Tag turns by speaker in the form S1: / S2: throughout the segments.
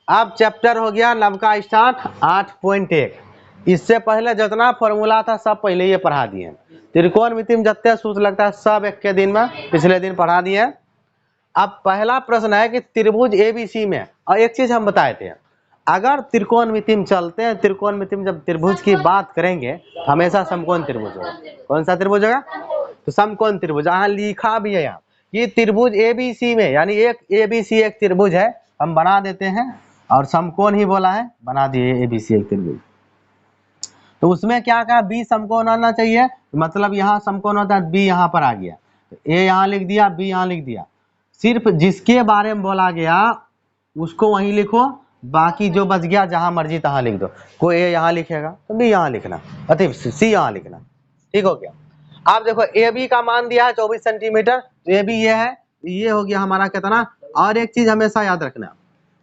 S1: अब चैप्टर हो गया 9 का स्टार्ट 8.1। इससे पहले जितना फॉर्मूला था सब पहले ये पढ़ा दिए। त्रिकोणमिति में जितने सूत्र लगता है सब एक के दिन में पिछले दिन पढ़ा दिए। अब पहला प्रश्न है कि त्रिभुज एबीसी में, और एक चीज हम बताए थे, अगर त्रिकोणमिति में चलते हैं, त्रिकोणमिति में जब त्रिभुज की बात करेंगे तो हमेशा समकोण त्रिभुज होगा। कौन सा त्रिभुज होगा? तो समकोण त्रिभुज। यहाँ लिखा भी है यहाँ कि त्रिभुज एबीसी में, यानी एक एबीसी एक त्रिभुज है, हम बना देते हैं, और समकोण ही बोला है, बना दिए एबीसी एक त्रिभुज। तो उसमें क्या कहा? बी समकोण आना चाहिए, मतलब यहाँ समकोण होता है, बी यहाँ पर आ गया, ए यहाँ लिख दिया, बी यहाँ लिख दिया। सिर्फ जिसके बारे में बोला गया उसको वहीं लिखो, बाकी जो बच गया जहां मर्जी तहां लिख दो। कोई ए यहाँ लिखेगा तो बी यहाँ लिखना, अति सी यहाँ लिखना। ठीक हो गया। आप देखो ए बी का मान दिया है 24 सेंटीमीटर, तो ए बी ये है, ये हो गया हमारा कितना। और एक चीज हमेशा याद रखना,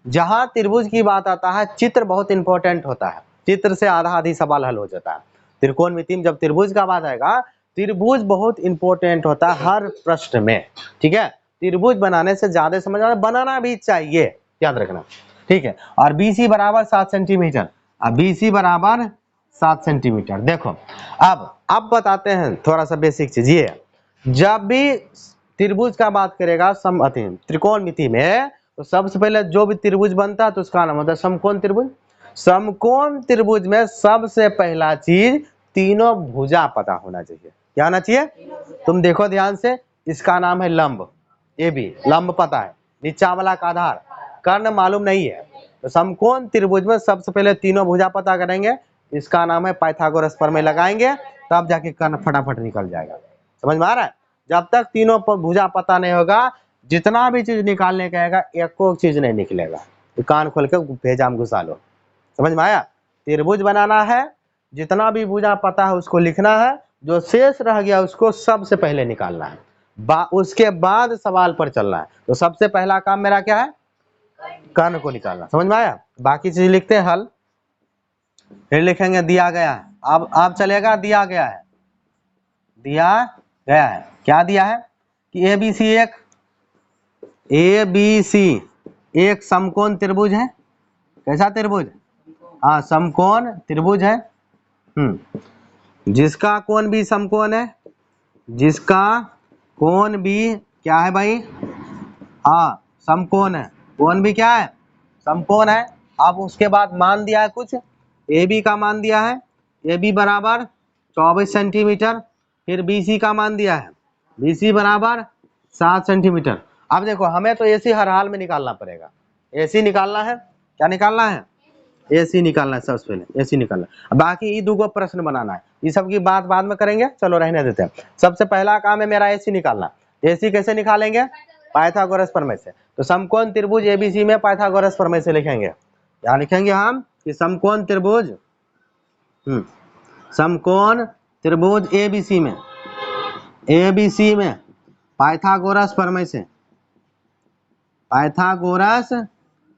S1: जहां त्रिभुज की बात आता है चित्र बहुत इंपॉर्टेंट होता है, चित्र से आधा आधी सवाल हल हो जाता है। त्रिकोणमिति में जब त्रिभुज का बात आएगा, त्रिभुज बहुत इंपॉर्टेंट होता है हर प्रश्न में। ठीक है, त्रिभुज बनाने से ज्यादा समझ आना, बनाना भी चाहिए, याद रखना। ठीक है, और BC बराबर 7 सेंटीमीटर, अब BC बराबर 7 सेंटीमीटर। देखो अब बताते हैं थोड़ा सा बेसिक चीज, ये जब भी त्रिभुज का बात करेगा त्रिकोणमिति में, तो सबसे पहले जो भी त्रिभुज बनता है तो उसका नाम होता है समकोण त्रिभुज। समकोण त्रिभुज में सबसे पहला चीज तीनों भुजा पता होना चाहिए। क्या होना चाहिए? तुम देखो ध्यान से, इसका नाम है लंब, ये भी लंब पता है, नीचा वाला का आधार, कर्ण मालूम नहीं है। तो समकोण त्रिभुज में सबसे पहले तीनों भुजा पता करेंगे, इसका नाम है पाइथागोरस प्रमेय लगाएंगे, तब जाके कर्ण फटाफट निकल जाएगा। समझ में आ रहा है? जब तक तीनों भुजा पता नहीं होगा, जितना भी चीज निकालने का आएगा एको चीज नहीं निकलेगा। तो कान खोल के भेजा में घुसा लो। समझ में आया? त्रिभुज बनाना है, जितना भी भुजा पता है उसको लिखना है, जो शेष रह गया उसको सबसे पहले निकालना है, उसके बाद सवाल पर चलना है। तो सबसे पहला काम मेरा क्या है? कर्ण को निकालना। समझ में आया? बाकी चीज लिखते हैं हल, फिर लिखेंगे दिया गया है। अब चलेगा दिया गया है, दिया गया है, क्या दिया है कि ABC एक समकोण त्रिभुज है। कैसा त्रिभुज? हाँ, समकोण त्रिभुज है। जिसका कोण भी समकोण है, जिसका कोण भी क्या है भाई? हाँ, समकोण है। कोण भी क्या है? समकोण है। अब उसके बाद मान दिया है कुछ, AB का मान दिया है, AB बराबर 24 सेंटीमीटर। फिर BC का मान दिया है, BC बराबर 7 सेंटीमीटर। अब देखो हमें तो AC हर हाल में निकालना पड़ेगा। AC निकालना है, क्या निकालना है? AC निकालना है, सबसे पहले AC निकालना है। बाकी ये दो प्रश्न बनाना है, ये सब की बात बाद में करेंगे, चलो रहने देते हैं। सबसे पहला काम है मेरा AC निकालना। AC कैसे निकालेंगे? पाइथागोरस प्रमेय से। तो समकोण त्रिभुज ABC में पाइथागोरस प्रमेय से लिखेंगे। यहाँ लिखेंगे हम कि समकोण त्रिभुज समकोण त्रिभुज ABC में पाइथागोरस प्रमेय से, पाइथागोरस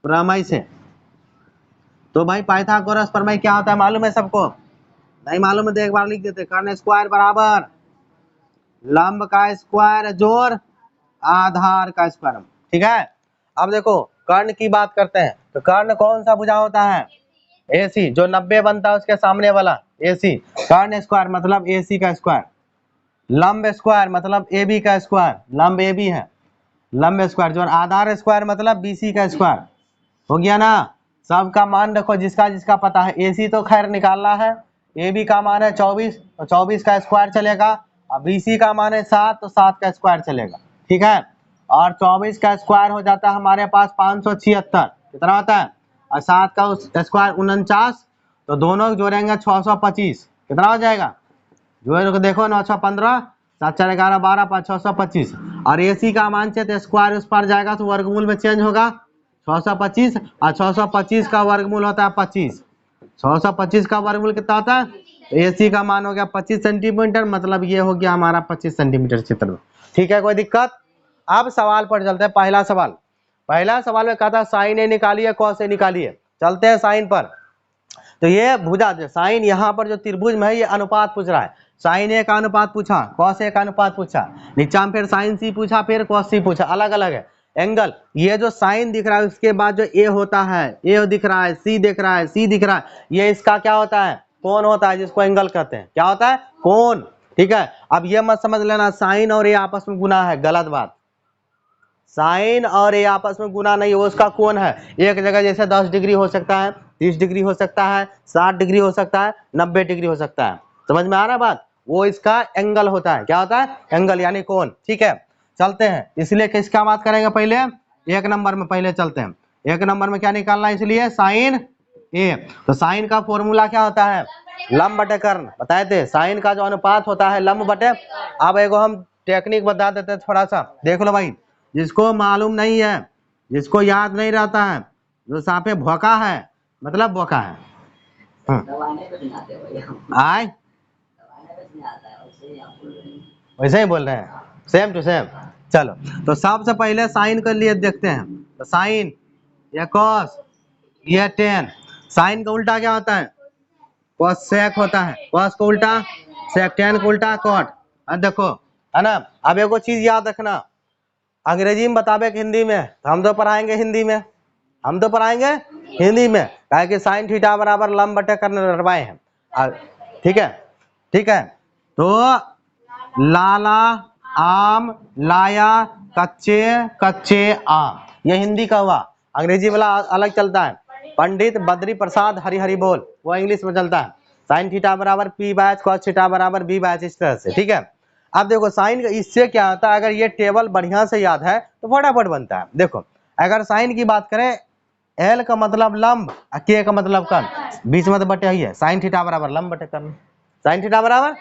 S1: प्रमेय से। तो भाई पाइथागोरस प्रमेय क्या होता है मालूम है सबको? नहीं मालूम है तो एक बार लिख देते, कर्ण स्क्वायर बराबर लंब का स्क्वायर जोड़ आधार का स्क्वायर। ठीक है, अब देखो कर्ण की बात करते हैं, तो कर्ण कौन सा भुजा होता है? AC, जो 90 बनता है उसके सामने वाला AC। कर्ण स्क्वायर मतलब AC का स्क्वायर, लंब स्क्वायर मतलब AB का स्क्वायर, लंब AB है, लंब स्क्वायर जो आधार स्क्वायर मतलब BC का स्क्वायर। हो गया ना? सबका मान रखो जिसका जिसका पता है। AC तो खैर निकालना है, AB का मान है 24, तो 24 का स्क्वायर चलेगा, और BC का मान है 7, तो 7 का स्क्वायर चलेगा। ठीक है, और 24 का स्क्वायर हो जाता है हमारे पास 576, कितना होता है? और 7 का स्क्वायर 49, तो दोनों जोड़ेंगे 625, कितना हो जाएगा? जो देखो 915, 7 4 11 12 5 625। और AC का मान से तो स्क्वायर उस पर जाएगा तो वर्गमूल में चेंज होगा 625, और 625 का वर्गमूल होता है 25। 625 का वर्गमूल कितना होता है? तो AC का मान हो गया 25 सेंटीमीटर, मतलब ये हो गया हमारा 25 सेंटीमीटर चित्र। ठीक है, कोई दिक्कत? अब सवाल पर चलते हैं। पहला सवाल में कहा था साइन A निकालिए, कॉस A निकालिए। चलते हैं साइन पर। तो ये भुजा साइन, यहाँ पर जो त्रिभुज में है ये अनुपात पूछ रहा है। साइन A का अनुपात पूछा, कॉस A का अनुपात पूछा, नीचा में फिर साइन C पूछा, फिर कॉस C पूछा, अलग अलग है। एंगल। ये जो साइन दिख रहा है उसके बाद जो ए होता है, ए दिख रहा है, सी दिख रहा है, सी दिख रहा है, ये इसका क्या होता है? कोण होता है, जिसको एंगल कहते हैं। क्या होता है? कोण। ठीक है, अब ये मत समझ लेना साइन और ए आपस में गुना है, गलत बात। साइन और ए आपस में गुना नहीं, वो उसका कोण है। एक जगह जैसे 10 डिग्री हो सकता है, 30 डिग्री हो सकता है, 60 डिग्री हो सकता है, 90 डिग्री हो सकता है। समझ में आ रहा है बात? वो इसका एंगल होता है। क्या होता है? एंगल यानी कोण। ठीक है, चलते हैं। इसलिए किसका बात करेंगे पहले? 1 नंबर में पहले चलते हैं। 1 नंबर में क्या निकालना है? इसलिए साइन ए। तो साइन का फॉर्मूला क्या होता है? लंब बटे कर्ण। बताए थे साइन का जो अनुपात होता है लंब बटे। अब एगो हम टेक्निक बता देते हैं थोड़ा सा, देख लो भाई। जिसको मालूम नहीं है, जिसको याद नहीं रहता है, जो सांपे भौका है मतलब बोका है। आए वैसे ही बोल रहे हैं, सेम टू सेम। चलो, तो सबसे पहले साइन के लिए देखते हैं। तो साइन या कॉस, ये टेन। साइन का उल्टा क्या होता है? कॉस सेक होता है। कॉस को उल्टा सेक, टेन को उल्टा कॉट। अब देखो, है ना। अब एगो चीज याद रखना, अंग्रेजी में बतावे कि हिंदी में, तो हम तो पढ़ाएंगे हिंदी में, हम तो पढ़ाएंगे हिंदी में, काहे कि साइन थीटा बराबर लंब बटे कर्ण रटवाए हैं। ठीक है, ठीक है। तो लाला आम लाया कच्चे कच्चे आम, ये हिंदी का हुआ। अंग्रेजी वाला अलग चलता है, पंडित बद्री प्रसाद हरि हरि बोल, वो इंग्लिश में चलता है। साइन थीटा बराबर पी बाय कॉस थीटा बराबर बी बाय, इस तरह से। ठीक है, अब देखो साइन इससे क्या होता है, अगर ये टेबल बढ़िया से याद है तो फटाफट बनता है। देखो, अगर साइन की बात करें, एल का मतलब लंब, के का मतलब कर्ण, बीच में तो बटे ही है। साइन थीटा बराबर लंब बटे कर्ण, साइन थीटा बराबर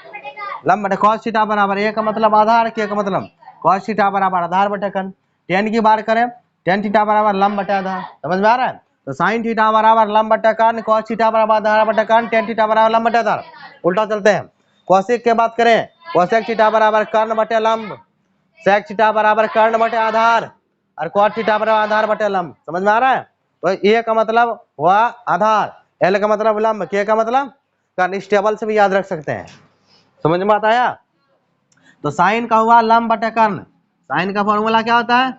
S1: लंब बटे कॉस थीटा बराबर, ए का मतलब आधार, के का मतलब कॉस थीटा बराबर आधार बटे कर्ण। टेन की बात करें, टेन थीटा बराबर लंब बटे आधार। समझ में आ रहा है? तो साइन थीटा बराबर लंब बटे कर्ण, कॉस थीटा बराबर आधार बटे कर्ण, टेन थीटा बराबर लंब बटे आधार। उल्टा चलते हैं। कोसेक की बात करें, कोसेक थीटा बराबर कर्ण बटे लंब, सेक थीटा बराबर कर्ण बटे आधार, और कॉट थीटा बराबर आधार बटे लंब। समझ में आ रहा है? तो ए का मतलब हुआ आधार, एल का मतलब लंब, के का मतलब कर्ण। इस टेबल से भी याद रख सकते हैं। समझ में आता है? तो साइन का हुआ लंब बटे कर्ण, साइन का फॉर्मूला क्या होता है?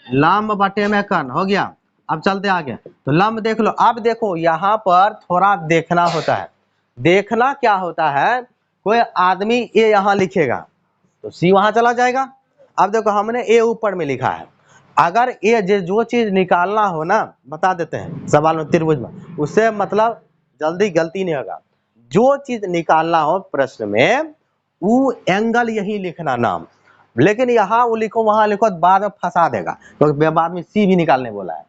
S1: लंब बटे में कर्ण। हो गया। अब चलते आगे। तो लंब देख लो। अब देखो यहाँ पर थोड़ा देखना होता है। देखना क्या होता है, कोई आदमी ए यहाँ लिखेगा तो सी वहां चला जाएगा। अब देखो हमने ए ऊपर में लिखा है, अगर ए जो चीज निकालना हो ना, बता देते हैं सवाल में त्रिभुज में, उससे मतलब जल्दी गलती नहीं होगा। जो चीज निकालना हो प्रश्न में, वो एंगल यही लिखना नाम। लेकिन यहाँ वो लिखो वहां लिखो, बाद में फंसा देगा, क्योंकि तो बाद में सी भी निकालने बोला है,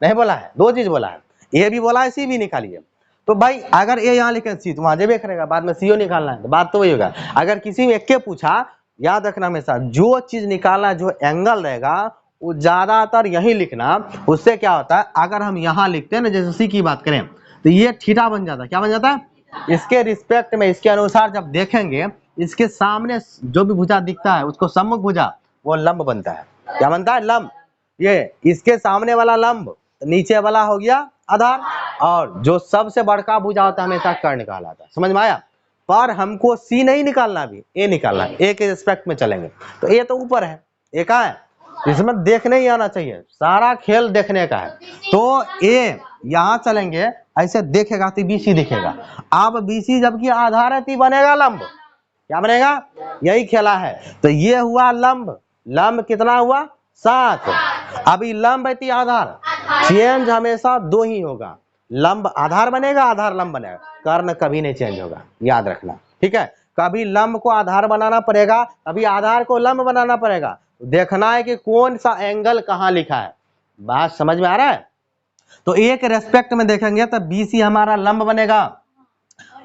S1: नहीं बोला है, दो चीज बोला है, ए भी बोला है सी भी निकालिए। तो भाई अगर ए यहाँ लिखे सी तो वहां जेबे करेगा, बाद में सीओ निकालना है, तो बात तो वही होगा। अगर किसी में एक के पूछा, याद रखना हमेशा जो चीज निकालना, जो एंगल रहेगा वो ज्यादातर यही लिखना। उससे क्या होता है, अगर हम यहाँ लिखते हैं ना, जैसे सी की बात करें, तो ये थीटा बन जाता है। क्या बन जाता है? इसके रिस्पेक्ट में, इसके अनुसार जब देखेंगे, इसके सामने जो भी भुजा दिखता है उसको सम्मुख भुजा, वो लंब बनता है। क्या बनता है? लंब। ये इसके सामने वाला लंब, नीचे वाला हो गया आधार, और जो सबसे बड़का भुजा होता है हमेशा कर्ण कहलाता है। समझ में आया? पर हमको सी नहीं निकालना, अभी ए निकालना है। ए के रिस्पेक्ट में चलेंगे। तो ए तो ऊपर है, ए का है, इसमें देखने ही आना चाहिए, सारा खेल देखने का है। तो ए यहाँ चलेंगे, ऐसे देखेगा तो बीसी दिखेगा। अब बीसी जबकि आधार है तो बनेगा लंब। क्या बनेगा? यही खेला है। तो ये हुआ लंब, लंब कितना हुआ? 7। अभी लंब है आधार, चेंज हमेशा दो ही होगा, लंब आधार बनेगा, आधार लंब बनेगा, कर्ण कभी नहीं चेंज होगा, याद रखना। ठीक है, कभी लंब को आधार बनाना पड़ेगा, कभी आधार को लंब बनाना पड़ेगा। देखना है कि कौन सा एंगल कहाँ लिखा है। बात समझ में आ रहा है? तो ए के रेस्पेक्ट में देखेंगे तो बीसी हमारा लंब बनेगा,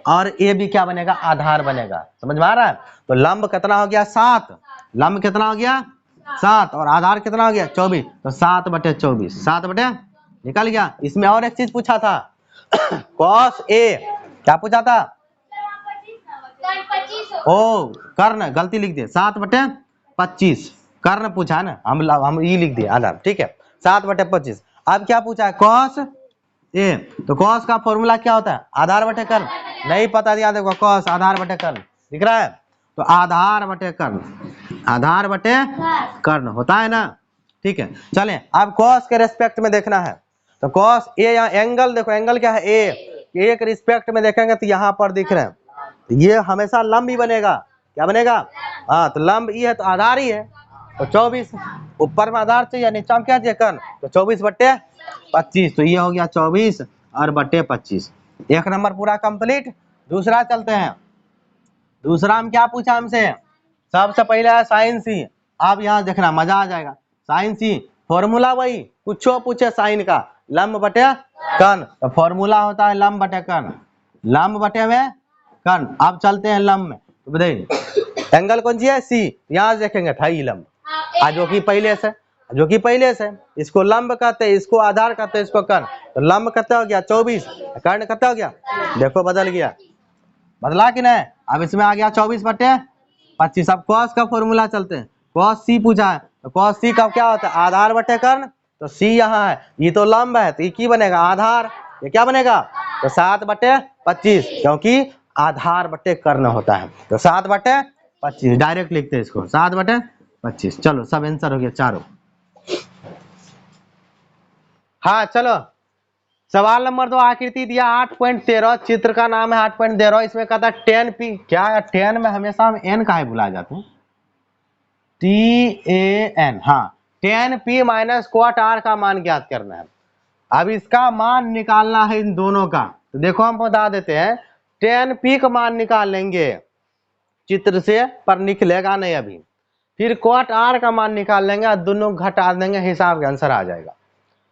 S1: और ए भी क्या बनेगा? आधार बनेगा। समझ में आ रहा है? तो लंब कितना हो गया? 7। लंब कितना हो गया? 7, और आधार कितना हो गया? 24। तो 7 बटे 24, 7 बटे निकल गया। इसमें और एक चीज पूछा था, कॉस ए, क्या पूछा था? ओ कर्ण, गलती लिख दिए, 7 बटे 25 कर्ण पूछा ना, हम ये लिख दिए आधार। ठीक है, 7 बटे 25। अब क्या पूछा है? Cos A. तो कॉस का फॉर्मूला क्या होता है? आधार बटे कर्ण। नहीं पता दिया, देखो कॉस आधार बटे कर्ण दिख रहा है। तो आधार बटे कर्ण, आधार बटे कर्ण होता है ना। ठीक है, चलें अब कॉस के रेस्पेक्ट में देखना है। तो कॉस ए, यहाँ एंगल देखो, एंगल क्या है ए के रिस्पेक्ट में देखेंगे तो यहाँ पर दिख रहे हैं, तो ये हमेशा लंब ही बनेगा। क्या बनेगा? हाँ, तो लंब ई है तो आधार ही है, तो 24 ऊपर में आधार चाहिए, नीचे में क्या चाहिए कर्ण, तो 24/25, तो ये हो गया 24 और बटे 25। एक नंबर पूरा कंप्लीट। दूसरा चलते हैं। दूसरा हम क्या पूछा हमसे, सबसे पहले है साइन सी। आप यहाँ देखना मजा आ जाएगा। साइन सी फॉर्मूला वही, कुछ पूछे साइन का, लंब बटे कर्ण, तो फॉर्मूला होता है लंब बटे कर्ण, लंब बटे में कर्ण। अब चलते हैं लंब में, तो बताइए एंगल कौन सी है, सी। यहाँ से देखेंगे था ही लंब, जो कि पहले से इसको लंब कहते हैं, इसको आधार कहते हैं, इसको कर्ण। तो लंब कितना हो गया 24, कर्ण कितना हो गया, देखो बदल गया, बदला कि नहीं। अब इसमें आ गया 24/25। अब कॉस का फॉर्मूला चलते हैं। कॉस सी पूछा है, तो कॉस सी का क्या होता है, आधार बटे कर्ण। तो सी यहाँ है, ये तो लंब है, तो ये की बनेगा आधार, ये क्या बनेगा, तो 7/25, क्योंकि आधार बटे कर्ण होता है। तो 7/25 डायरेक्ट लिखते हैं इसको, 7/25। चलो सब आंसर हो गया चारों। हाँ चलो, सवाल नंबर 2 आकृति दिया 8.13, चित्र का नाम है 8.13। इसमें कहता है 10p, क्या है 10 में हमेशा हम n काहे भुला जाते हैं, TAN। हाँ, 10p माइनस क्वाट r का मान ज्ञात करना है। अब इसका मान निकालना है इन दोनों का, तो देखो हम बता देते हैं, 10p का मान निकाल लेंगे चित्र से, पर निकलेगा नहीं अभी। फिर क्वाट r का मान निकाल लेंगे, दोनों घटा देंगे, हिसाब का आंसर आ जाएगा।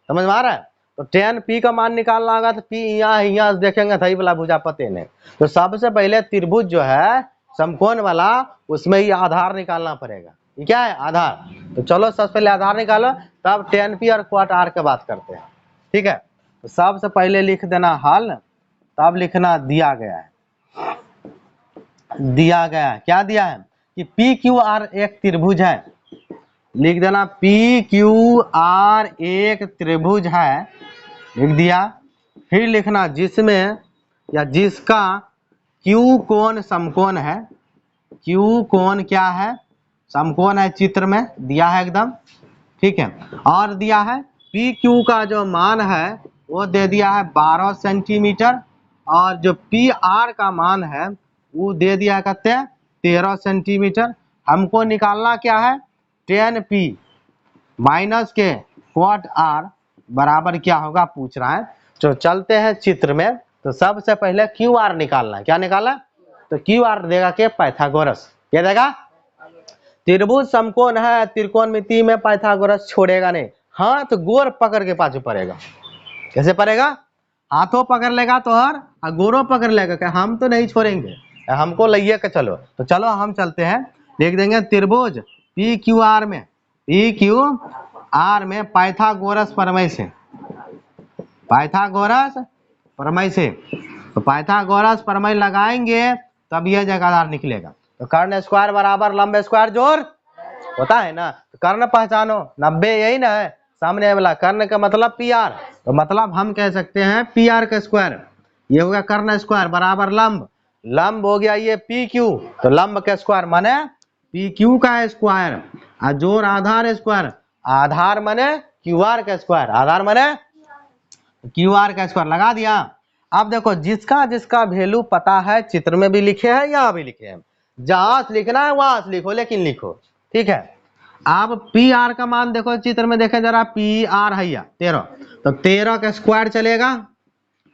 S1: समझ में आ रहा है? तो 10p का मान निकालना होगा, तो p यहाँ देखेंगे थई वाला भुजा पते नहीं। तो सबसे पहले त्रिभुज जो है समकोण वाला, उसमें ही आधार निकालना पड़ेगा। ये क्या है, आधार। तो चलो सबसे पहले आधार निकालो, तब 10p और क्वाट r के बात करते हैं। ठीक है, तो सबसे पहले लिख देना हल, तब लिखना दिया गया है। क्या दिया है कि PQR एक त्रिभुज है, लिख देना PQR एक त्रिभुज है, लिख दिया। फिर लिखना जिसमें या जिसका Q कोण समकोण है, Q कोण क्या है, समकोण है, चित्र में दिया है एकदम। ठीक है, और दिया है PQ का जो मान है वो दे दिया है 12 सेंटीमीटर, और जो PR का मान है वो दे दिया कहते हैं 13 सेंटीमीटर। हमको निकालना क्या है, 10p माइनस के क्वाट r बराबर क्या होगा पूछ रहा है। तो चलते हैं चित्र में। तो सबसे पहले QR निकालना है। क्या निकालना, तो QR देगा के पाइथागोरस। क्या देगा, त्रिभुज समकोण है, त्रिकोणमिति में पाइथागोरस छोड़ेगा नहीं। हाँ, तो गोर पकड़ के पाछू पड़ेगा। कैसे पड़ेगा, हाथों पकड़ लेगा तो हर, और गोरों पकड़ लेगा, हम तो नहीं छोड़ेंगे, हमको लइए के चलो। तो चलो हम चलते हैं, लिख देंगे त्रिभुज PQR में पाइथागोरस प्रमेय से, तो पाइथागोरस प्रमेय लगाएंगे तब यह जगहदार निकलेगा। तो कर्ण स्क्वायर बराबर लंब स्क्वायर जोड़ होता है ना, तो कर्ण पहचानो 90, यही ना है सामने वाला। कर्ण का मतलब PR, तो मतलब हम कह सकते हैं PR का स्क्वायर, ये हो गया कर्ण स्क्वायर बराबर लंब, लंब हो गया ये PQ, तो लंब का स्क्वायर माने PQ का स्क्वायर, और जोड़ आधार स्क्वायर, आधार माने QR का स्क्वायर, आधार माने QR का स्क्वायर लगा दिया। अब देखो जिसका जिसका वैल्यू पता है, चित्र में भी लिखे हैं यहाँ भी लिखे हैं, जहां से लिखना है वहां से लिखो, लेकिन लिखो। ठीक है, अब PR का मान देखो, चित्र में देखे जरा, PR है 13, तो 13 का स्क्वायर चलेगा,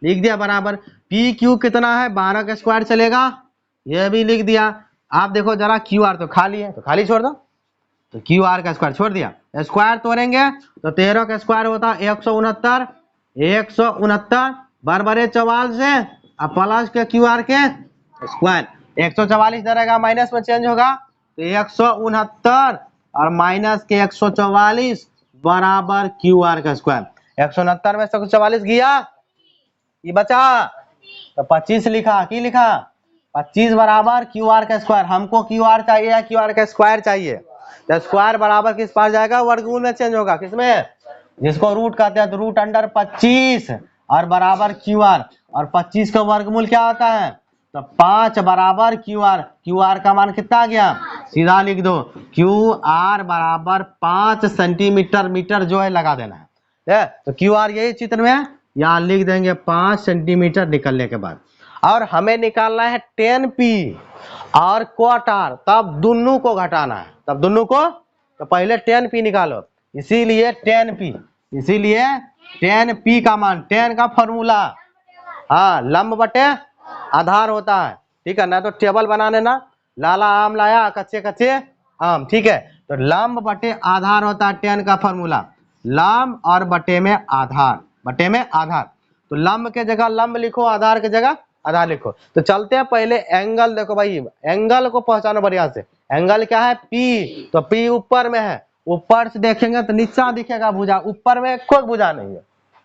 S1: लिख दिया बराबर। PQ कितना है, 12 का स्क्वायर चलेगा, यह भी लिख दिया। आप देखो जरा QR तो खाली है, तो खाली छोड़ दो, तो QR का स्क्वायर छोड़ दिया, स्क्वायर तोड़ेंगे तो 13 का स्क्वायर होता 169, 169 बराबर 44 से, अब प्लस के QR के स्क्वायर, 144 रहेगा, माइनस में चेंज होगा, तो 169 और माइनस के 144 बराबर QR का स्क्वायर। 169 में 144 गया, ये बचा, तो 25 लिखा, की लिखा 25 बराबर QR का स्क्वायर। हमको QR चाहिए या QR का स्क्वायर चाहिए, तो स्क्वायर बराबर किस पास जाएगा, वर्गमूल में चेंज होगा, किसमें, जिसको रूट कहते हैं, तो रूट अंडर 25 और बराबर QR, और 25 का वर्गमूल क्या होता है, तो 5 बराबर क्यू आर। क्यू आर का मान कितना आ गया, सीधा लिख दो, क्यू आर बराबर 5 सेंटीमीटर, मीटर जो है लगा देना है। तो क्यू आर यही चित्र में है, यहाँ लिख देंगे 5 सेंटीमीटर निकलने के बाद। और हमें निकालना है 10 पी और क्वाट आर, तब दोनों को घटाना है, तब दोनों को। तो पहले 10 पी निकालो, इसीलिए 10 पी, इसीलिए 10 पी का मान, 10 का फॉर्मूला हाँ लंब बटे आधार होता है, ठीक है ना। तो टेबल बना लेना, लाला आम लाया कच्चे कच्चे आम, ठीक है। तो लंब बटे आधार होता है 10 का फॉर्मूला, लंब और बटे में आधार, बटे में आधार। तो लंब के जगह लंब लिखो, आधार के जगह आधार लिखो। तो चलते हैं पहले एंगल, देखो भाई एंगल को पहचानो बढ़िया से। एंगल क्या है, पी, तो पी ऊपर में है, ऊपर से देखेंगे तो नीचा दिखेगा भुजा, ऊपर में कोई भुजा नहीं है,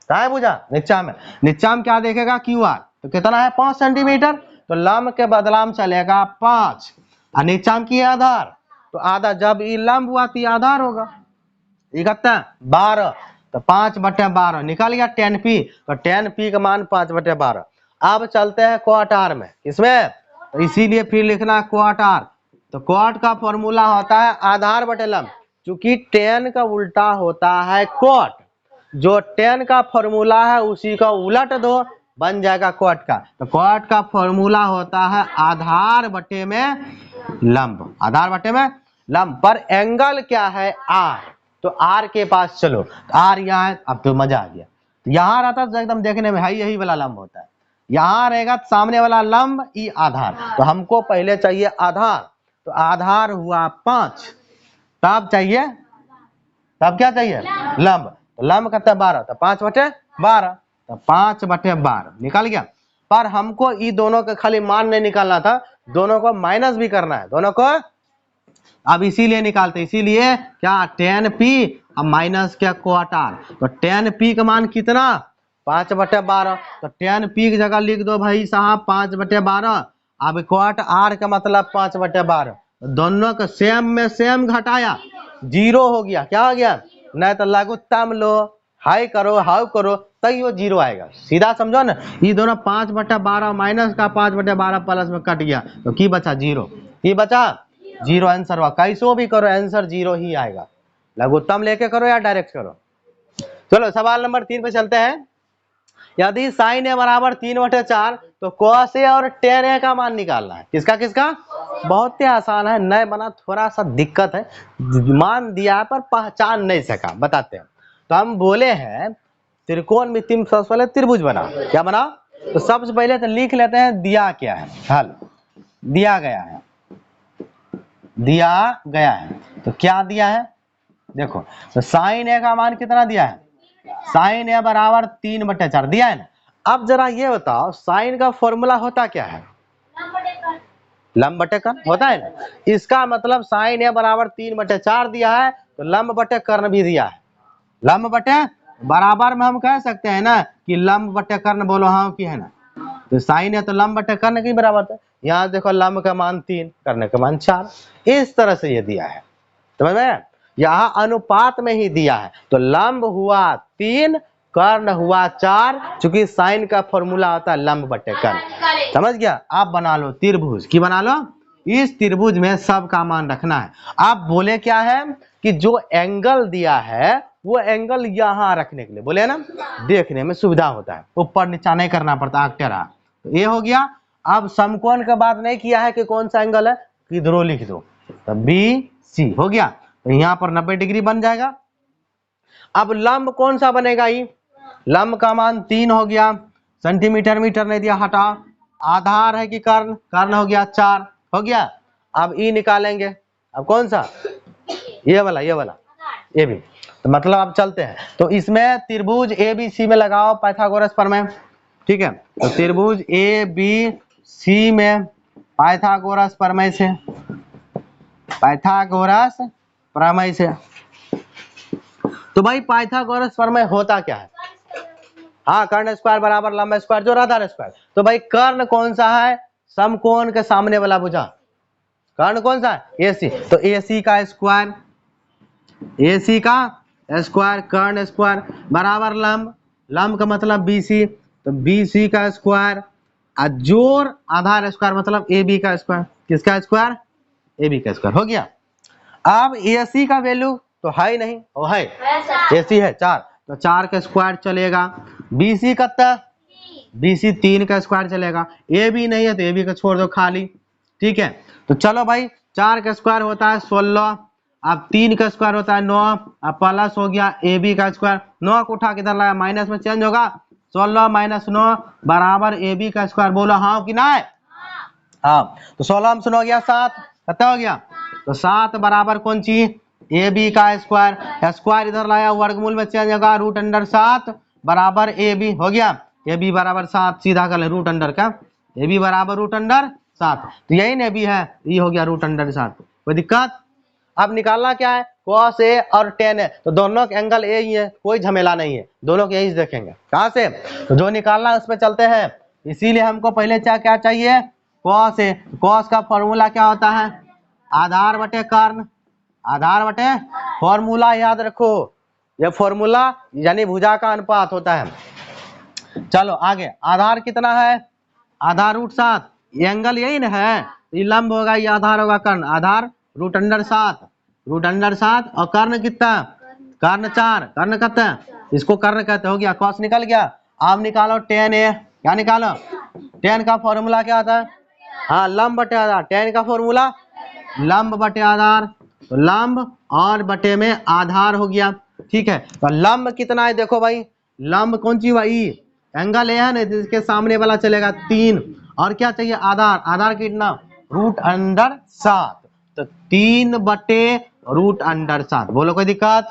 S1: कहाँ है भुजा, नीचा में। नीचा में क्या देखेगा, क्यू आर, तो कितना है 5 सेंटीमीटर। तो लंब के बदला में चलेगा 5 और नीचा में की आधार, तो आधा, जब ये लंब हुआ तो आधार होगा, ये कितना 12, तो 5 बटे 12 निकल गया 10 पी। तो 10 पी का मान 5 बटे 12। अब चलते हैं क्वाट आर में, इसमें तो इसीलिए फिर लिखना क्वाट आर। तो क्वाट का फॉर्मूला होता है आधार बटे लंब, क्योंकि 10 का उल्टा होता है क्वाट, जो 10 का फॉर्मूला है उसी का उलट दो, बन जाएगा क्वाट का। तो क्वाट का फॉर्मूला होता है आधार बटे में लंब, आधार बटे में लंब। पर एंगल क्या है, आर, तो आर के पास चलो, आर यहाँ है, अब तो मजा आ गया। तो यहाँ रहता तो एकदम देखने में है यही वाला लंब होता है, यहाँ रहेगा सामने वाला लंब, ई आधार। तो हमको पहले चाहिए आधार, तो आधार हुआ 5, तब चाहिए, तब क्या चाहिए लंब, तो लंब कितना 12, तो 5 बटे 12, तो 5 बटे 12 निकल गया। पर हमको ये दोनों का खाली मान नहीं निकालना था, दोनों को माइनस भी करना है, दोनों को। अब इसीलिए निकालते, इसीलिए क्या 10 पी अब माइनस क्या क्वाट आर। तो 10 पी का मान कितना 5 बटे 12, तो 10 पी की जगह लिख दो भाई साहब 5 बटे 12। अब क्वाट आर का मतलब 5 बटे 12, दोनों को सेम में सेम घटाया, 0 हो गया, क्या हो गया, नहीं तो लघुत्तम लो, हाई करो हाउ करो तभी वो 0 आएगा, सीधा समझो ना। ये दोनों 5 बटे 12 माइनस का 5 बटे 12 प्लस में कट गया, तो की बचा 0, की बचा 0 आंसर हुआ। कैसो भी करो आंसर 0 ही आएगा, लघुत्तम लेके करो या डायरेक्ट करो। चलो सवाल नंबर 3 पे चलते हैं। यदि साइन ए बराबर 3/4 तो cos ए और tan ए का मान निकालना है, किसका किसका, बहुत ही आसान है, नए बना थोड़ा सा दिक्कत है, मान दिया पर पहचान नहीं सका, बताते हैं। तो हम बोले हैं त्रिकोणमिति में सबसे पहले त्रिभुज बना, क्या बना, तो सबसे पहले तो लिख लेते हैं दिया क्या है, हल दिया गया है, दिया गया है। तो क्या दिया है, देखो तो साइन ए का मान कितना दिया है, साइन ए बराबर 3/4 दिया है ना। अब जरा ये बताओ साइन का फॉर्मूला होता क्या है, लंब बटे कर्ण होता है ना। इसका मतलब साइन ए बराबर 3/4 दिया है, तो लंब बटे कर्ण भी दिया है, लंब बटे बराबर में हम कह सकते हैं ना कि लंब बटे कर्ण बोलो हाँ की है ना। तो साइन है तो लंब बटे कर्ण की बराबर था। यहाँ देखो लंब का मान 3, कर्ण का मान 4, इस तरह से ये दिया है, समझ में, यहाँ अनुपात में ही दिया है। तो लंब हुआ 3, कर्ण हुआ 4, चूंकि साइन का फॉर्मूला होता है लंब बटे कर्ण, समझ गया। आप बना लो त्रिभुज, की बना लो, इस त्रिभुज में सब का मान रखना है। आप बोले क्या है कि जो एंगल दिया है वो एंगल यहाँ रखने के लिए बोले ना, देखने में सुविधा होता है, ऊपर नीचा नहीं करना पड़ता आकटेरा। तो ये हो गया। अब समकोण का बात नहीं किया है कि कौन सा एंगल है, किधरो लिख दो, तो बी सी हो गया, तो यहाँ पर 90 डिग्री बन जाएगा। अब लंब कौन सा बनेगा, ये लंब का मान 3 हो गया, सेंटीमीटर मीटर नहीं दिया हटा, आधार है कि कर्ण, कर्ण हो गया 4 हो गया। अब ई निकालेंगे, अब कौन सा, ये वाला, ये वाला, ये भी। तो मतलब अब चलते हैं, तो इसमें त्रिभुज ए बी सी में लगाओ पाइथागोरस प्रमेय, ठीक है। तो त्रिभुज ए बी सी में पाइथागोरस प्रमेय से, पाइथागोरस प्रमेय से। तो भाई पाइथागोरस प्रमेय होता क्या है, हाँ कर्ण स्क्वायर बराबर लंब स्क्वायर जो आधार स्क्वायर। तो भाई कर्ण कौन सा है, समकोण के सामने वाला भुजा, कर्ण कौन सा है, AC। तो AC का स्क्वायर, AC का स्क्वायर, कर्ण स्क्वायर बराबर लंब, लंब का मतलब BC, तो BC का स्क्वायर, जोड़ आधार स्क्वायर मतलब ए बी का स्क्वायर। किसका स्क्वायर? ए बी का स्क्वायर हो गया। अब ए सी का वैल्यू तो है ही नहीं, वो है ए सी है 4, तो 4 का स्क्वायर चलेगा। बी सी कितना? बी सी 3 का स्क्वायर चलेगा। ए बी नहीं है तो ए बी का छोड़ दो खाली। ठीक है, तो चलो भाई 4 का स्क्वायर होता है 16, अब 3 का स्क्वायर होता है 9, अब प्लस हो गया ए बी का स्क्वायर। 9 को उठा के इधर लाया, माइनस में चेंज होगा, 16 माइनस 9 बराबर ए बी का स्क्वायर। बोलो हाँ कि ना? हाँ, तो 16 में 9 हो गया 7, कितना हो गया? तो 7 बराबर कौन चीज? ए बी का स्क्वायर। स्क्वायर इधर लाया, वर्गमूल में चेंज होगा, रूट अंडर 7 बराबर ए बी हो गया। ए बी बराबर 7 सीधा कर ले, रूट अंडर का ए बी बराबर रूट अंडर 7, तो यही ना बी है, ये हो गया रूट अंडर 7। कोई दिक्कत? अब निकालना क्या है? cos ए और tan है, तो दोनों के एंगल ए ही है, कोई झमेला नहीं है, दोनों के यही देखेंगे। कहाँ से? तो जो निकालना है उस पर चलते हैं। इसीलिए हमको पहले क्या चाहिए? cos ए। cos का फॉर्मूला क्या होता है? आधार बटे कर्ण। आधार बटे, फॉर्मूला याद रखो, ये फॉर्मूला यानी भुजा का अनुपात होता है। चलो आगे, आधार कितना है? आधार रूट 7, ये एंगल यही ना है, ये लंब होगा, ये आधार होगा कर्ण। आधार रूट अंडर 7, रूट अंडर 7, और कर्ण कितना? कर्ण 4, कर्ण कितना? इसको कर्ण कहते हो गया। कॉस निकल गया। आप निकालो tan ए, क्या निकालो? tan का फॉर्मूला क्या होता है? हाँ, लंब बटे आधार। tan का फॉर्मूला लंब बटे आधार, तो लंब और बटे में आधार हो गया। ठीक है, तो लंब कितना है देखो भाई, लंब कौन सी भाई? एंगल ए है ना, जिसके सामने वाला चलेगा 3, और क्या चाहिए? आधार। आधार कितना? रूट अंडर 7, तो 3 बटे रूट अंडर 7। बोलो कोई दिक्कत?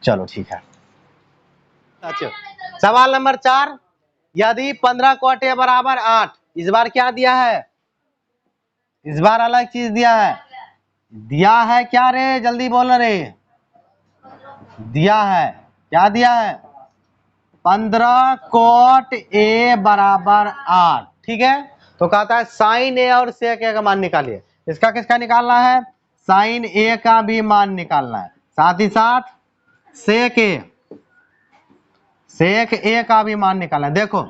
S1: चलो ठीक है। अच्छा, सवाल नंबर 4, यदि 15 cot a बराबर 8, इस बार क्या दिया है? इस बार अलग चीज दिया है। दिया है क्या रे? जल्दी बोल रे। दिया है, क्या दिया है? 15 cot a बराबर 8। ठीक है, तो कहता है साइन ए और सेक ए का मान निकालिए। इसका किसका निकालना है? साइन ए का भी मान निकालना है, साथ ही साथ सेक ए का भी मान निकालना है। देखो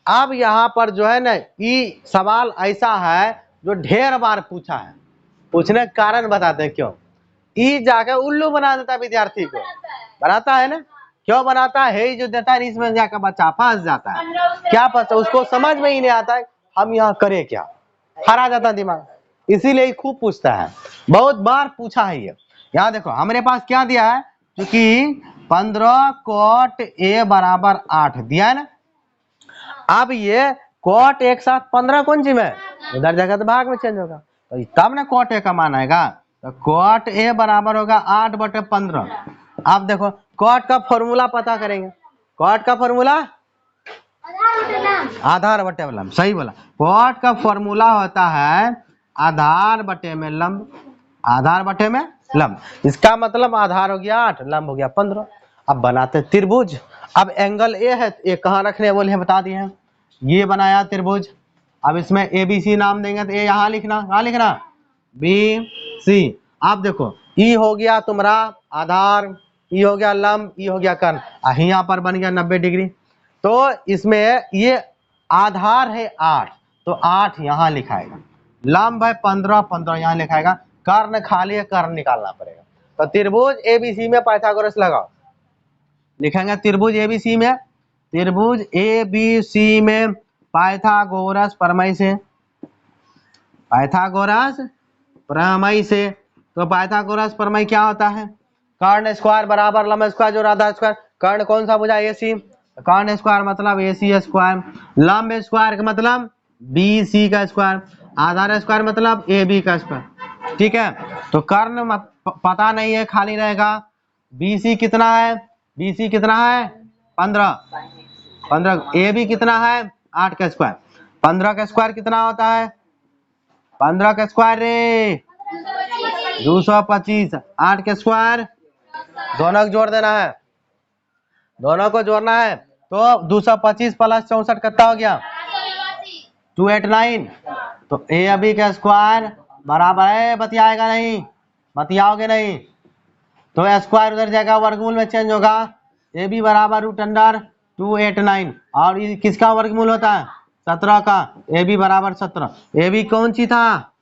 S1: अब यहाँ पर जो है ना, ये सवाल ऐसा है जो ढेर बार पूछा है, पूछने का कारण बताते हैं क्यों। ई जाकर उल्लू बना देता है विद्यार्थी को, बनाता है ना, क्यों बनाता है? जो देता है इसमें जाकर बच्चा फंस जाता है। क्या पता, उसको समझ में ही नहीं आता है हम यहाँ करें क्या, हरा जाता है दिमाग। इसीलिए खूब पूछता है, बहुत बार पूछा है ये। यहाँ देखो हमारे पास क्या दिया है, क्योंकि 15 cot a बराबर 8 दिया है ना। अब ये cot एक साथ 15 कौन सी में, उधर जगह तो भाग में चेंज होगा, तो तब ना cot a का मान आएगा। तो cot a बराबर होगा 8 बटे 15। अब देखो cot का फॉर्मूला पता करेंगे। cot का फॉर्मूला आधार बटे में लंब, सही बोला। cot का फॉर्मूला होता है आधार बटे में लंब, आधार बटे में लंब। इसका मतलब आधार हो गया 8, लंब हो गया 15। अब बनाते त्रिभुज। अब एंगल ए है, ये कहाँ रखने बोले बता दिए हैं, ये बनाया त्रिभुज। अब इसमें ए बी सी नाम देंगे, तो ए यहाँ लिखना, कहाँ लिखना? B C. अब देखो ई हो गया तुम्हारा आधार, ई हो गया लंब, ई हो गया कर्ण, यहाँ पर बन गया 90 डिग्री। तो इसमें ये आधार है 8, तो 8 यहाँ लिखाएगा, लंब है 15, 15 यहाँ लिखाएगा, कर्ण खाली है, कर्ण निकालना पड़ेगा। तो त्रिभुज एबीसी में पाइथागोरस लगाओ, लिखेंगे त्रिभुज एबीसी में, त्रिभुज एबीसी में पाइथागोरस प्रमेय से, पाइथागोरस प्रमेय से। तो पाइथागोरस प्रमेय क्या होता है? कर्ण स्क्वायर बराबर लंब स्क्वायर जो आधार स्क्वायर। कर्ण कौन सा बुझा? एसी। कर्ण स्क्वायर मतलब एसी स्क्वायर, लंब स्क्वायर का मतलब बी सी का स्क्वायर, आधार स्क्वायर मतलब ए बी का स्क्वायर। ठीक है, तो कर्ण पता नहीं है, खाली रहेगा। बी सी कितना है? बी सी कितना है? 15, 15। ए बी कितना है? 8 का स्क्वायर। 15 का स्क्वायर कितना होता है? 15 का स्क्वायर रे 225, 8 का स्क्वायर, दोनों को जोड़ देना है, दोनों को जोड़ना है। तो 225 प्लस 64 कितना हो गया? 289। तो ए अभी का स्क्वायर बराबर है, बतियाएगा नहीं, बतियाओगे नहीं तो स्क्वायर उधर जाएगा, वर्गमूल में चेंज होगा। ए बी बराबर रूट अंडर 289, और ये किसका वर्गमूल होता है? 17 का, ए बी बराबर 17। ए बी कौन सी था,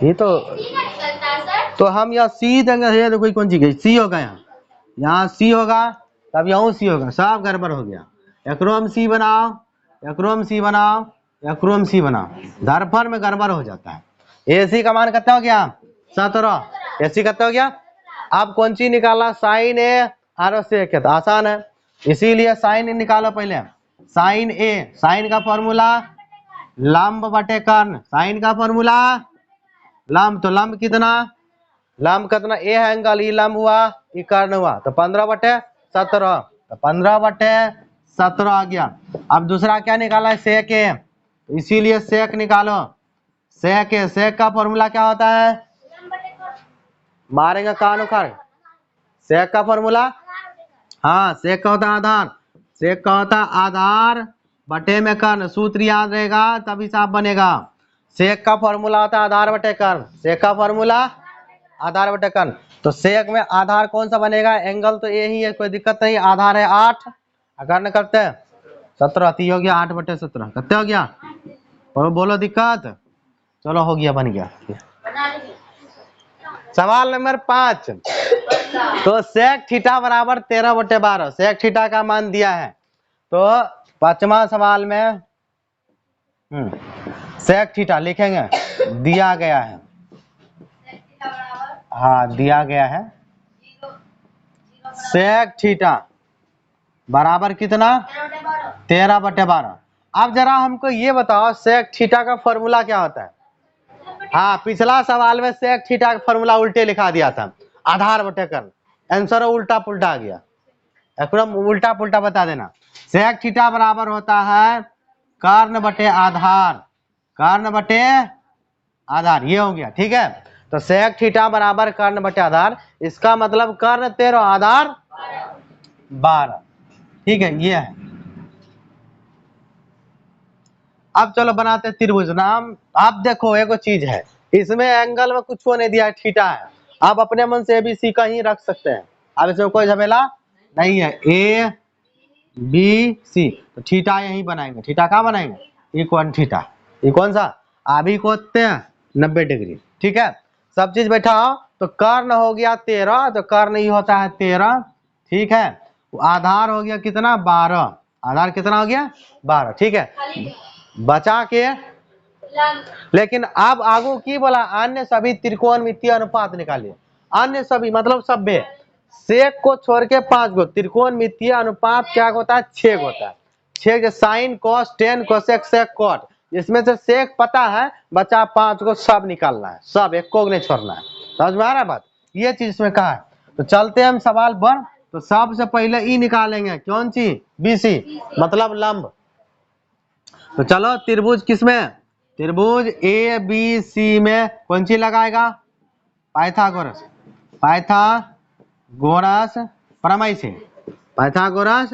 S1: ये तो हम यहाँ सी देंगे, ये तो कोई कौन सी गई, सी होगा यहाँ सी होगा, तब यहाँ सी होगा, सब गड़बड़ हो गया। एकरो सी बनाओ, एकरो सी बनाओ, एकरो सी बनाओ, धरफल में गड़बड़ हो जाता है। ए सी का मान कितना हो गया 17, ए सी कितना हो गया। अब कौन सी निकाला, साइन ए आर से तो आसान है, इसीलिए साइन निकालो पहले। साइन ए, साइन का फॉर्मूला लंब बटे कर्ण, साइन का फॉर्मूला लंब, तो लंब कितना, लंब कितना, ए है एंगल, ये लंब हुआ, ये कर्ण हुआ, तो 15/17, तो 15/17 आ गया। अब दूसरा क्या निकाला है, सेक ए, तो इसीलिए सेक निकालो, सेक ए, सेक का फॉर्मूला क्या होता है, मारेंगे कान उखाड़, सेक का फॉर्मूला, हाँ सेक का होता है आधार, सेक का होता है आधार बटे में कर्ण, सूत्र याद रहेगा तब हिसाब बनेगा। सेक का फॉर्मूला होता है आधार बटे कर्ण, सेक का फॉर्मूला आधार बटे कर्ण, तो सेक में आधार कौन सा बनेगा, एंगल तो यही है, कोई दिक्कत नहीं, आधार है 8, कर्ण करते हैं 17, ती हो गया 8/17, कितने हो गया, बोलो दिक्कत, चलो हो गया, बन गया। सवाल नंबर 5, तो सेक थीटा बराबर 13/12, सेक थीटा का मान दिया है, तो पांचवा सवाल में सेक थीटा लिखेंगे, दिया गया है, हाँ दिया गया है, सेक थीटा बराबर कितना 13/12। अब जरा हमको ये बताओ सेक थीटा का फॉर्मूला क्या होता है। हाँ पिछला सवाल में सेक थीटा का फॉर्मूला उल्टे लिखा दिया था, आधार बटे कर्ण, आंसर उल्टा पुल्टा आ गया, एकदम उल्टा पुल्टा बता देना। सेक थीटा बराबर होता है कर्ण बटे आधार, कर्ण बटे आधार, ये हो गया ठीक है। तो सेक थीटा बराबर कर्ण बटे आधार, इसका मतलब कर्ण 13 आधार 12, ठीक है ये है। अब चलो बनाते त्रिभुज नाम। आप देखो एक चीज है, इसमें एंगल में कुछ नहीं दिया है, थीटा है, आप अपने मन से ABC कहीं रख सकते हैं, अब इसमें कोई झमेला नहीं है, ABC, तो थीटा यही बनाएंगे, थीटा कहाँ बनाएंगे, इक्वल थीटा, ये कौन सा, अभी को 90 डिग्री, ठीक है। सब चीज बैठाओ, तो कर्ण हो गया 13, तो कर्ण ही होता है 13, ठीक है। आधार हो गया कितना 12, आधार कितना हो गया 12, ठीक है। बचा के, लेकिन अब आगू की बोला, अन्य सभी त्रिकोणमितीय अनुपात निकालिए, अन्य सभी मतलब सभ्य, सेक को छोड़ के 5 गो त्रिकोणमितीय अनुपात क्या होता है, 6 होता है, 6 sine cos tan cosec sec cot, इसमें से सेक पता है, बचा 5 को सब निकालना है, सब एक को नहीं छोड़ना है, समझ में आ रहा है बात, ये चीज इसमें कहा है। तो चलते हम सवाल पर, तो सबसे पहले ई निकालेंगे, कौन सी BC मतलब लंब, तो चलो त्रिभुज किसमें, त्रिभुज ABC में कौन सी लगाएगा, पाइथागोरस, पाइथागोरस प्रमेय से, पाइथागोरस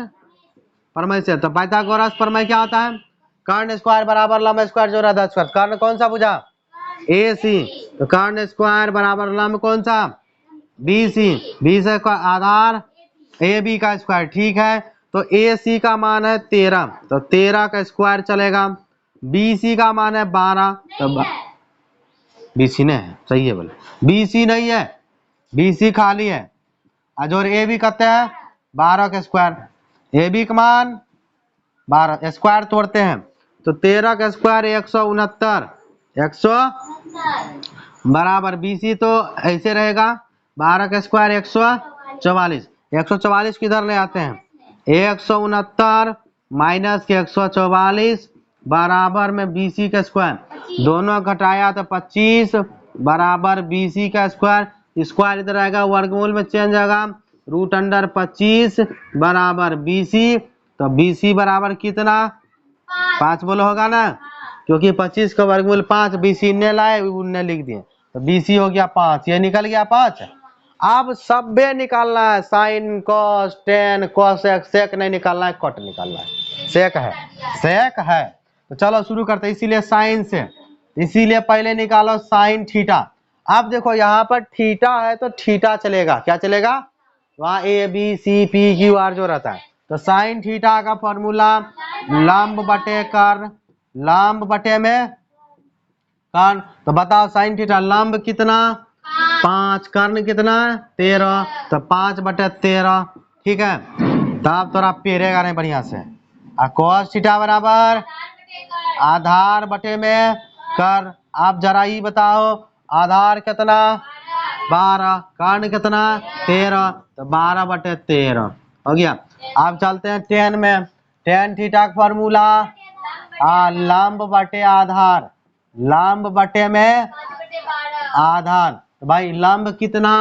S1: प्रमेय से, तो पाइथागोरस प्रमेय क्या होता है, कर्ण स्क्वायर बराबर लंब स्क्वायर जोड़ा आधा स्क्वायर, कर्ण कौन सा बुझा AC, तो कर्ण स्क्वायर बराबर लंब कौन सा BC, BC का आधार AB का स्क्वायर, ठीक है। तो AC का मान है 13, तो 13 का स्क्वायर चलेगा, BC का मान है 12, तो BC नहीं है, सही है बोले, BC नहीं है, BC खाली है, और AB कहते हैं 12 का स्क्वायर, AB का मान 12, स्क्वायर तोड़ते हैं, तो 13 का स्क्वायर 169, 100 बराबर BC तो ऐसे रहेगा, 12 का स्क्वायर 144, 144 किधर ले आते हैं, 169 माइनस के 144 बराबर में BC का स्क्वायर, दोनों घटाया तो 25 बराबर BC का स्क्वायर, स्क्वायर इधर आएगा वर्गमूल में चेंज आएगा, √25 बराबर BC, तो BC बराबर कितना 5 बोलो होगा ना, क्योंकि 25 का वर्गमूल 5, BC ने लाए उनने लिख दिए, तो BC हो गया 5, ये निकल गया 5। अब सभ्य निकालना है, साइन कॉस टेन कोसेक, सेक नहीं निकालना है, कॉट निकालना है, सेक है, सेक है, तो चलो शुरू करते हैं, इसीलिए साइन से, इसीलिए पहले निकालो साइन थीटा। अब देखो यहाँ पर थीटा है तो थीटा चलेगा, क्या चलेगा, वहाँ ABCPQR जो रहता है, तो साइन थीटा का फॉर्मूला लंब बटे कर्ण, लंब बटे में कर्ण। तो बताओ साइन थीटा, लंब कितना 5, कर्ण कितना 13, तो 5/13। ठीक है, तब तोरा पेरेगा नहीं बढ़िया से। cos थीटा बराबर आधार बटे में कर्ण। आप जरा ही बताओ, आधार कितना 12, कर्ण कितना 13, तो 12/13 हो गया। अब चलते हैं टेन में। टेन थीटा का फॉर्मूला लंब बटे आधार, लंब बटे में आधार। तो भाई लंब कितना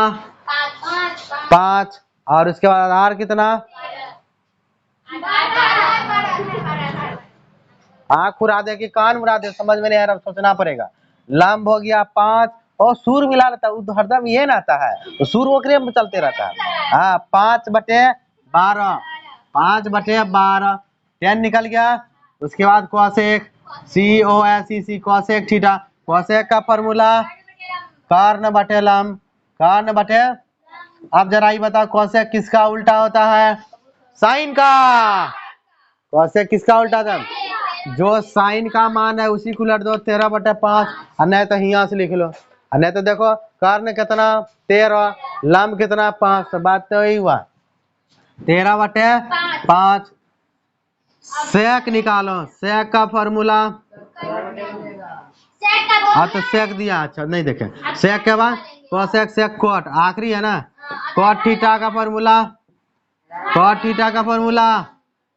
S1: 5 और उसके बाद आधार कितना, आँख उड़ा दे कि कान उड़ा दे, समझ में नहीं आ रहा, सोचना पड़ेगा। लंब हो गया 5 और सूर मिला रहता है, वो हरदम ये ना आता है, तो सूर ओकरे में चलते रहता है। हाँ 5/12, 5/12 10 निकल गया। उसके बाद cosec, COSEC cosec theta, cosec का फॉर्मूला कर्ण बटे लंब, कर्ण बटे। अब जरा ये बताओ कोसेक किसका उल्टा होता है, साइन का। कोसेक किसका उल्टा था, जो साइन का मान है उसी को उलट दो, 13/5, और नहीं तो यहाँ से लिख लो, और नहीं तो देखो कर्ण कितना 13, लंब कितना 5, तो बात तो यही हुआ 13/5। सेक निकालो, सेक का फॉर्मूला, हाँ तो सेक दिया, अच्छा नहीं देखे। सेक के बाद कोसेक सेक कोट, आखिरी है ना। कोट थीटा का फॉर्मूला, कोट थीटा का फॉर्मूला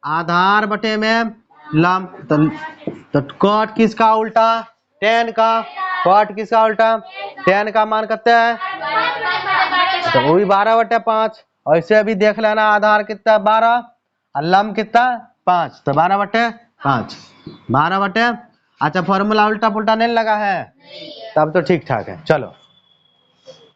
S1: आधार बटे में लंब। तो कोट किसका उल्टा, टेन का। कोट किसका उल्टा, टेन का मान कितने है, तो वही 12/5। ऐसे भी देख लेना, आधार कितना 12 और लंब कितना 5, तो 12/5, 12 बटे। अच्छा फॉर्मूला उल्टा पुल्टा नहीं लगा है, तब तो ठीक ठाक है। चलो।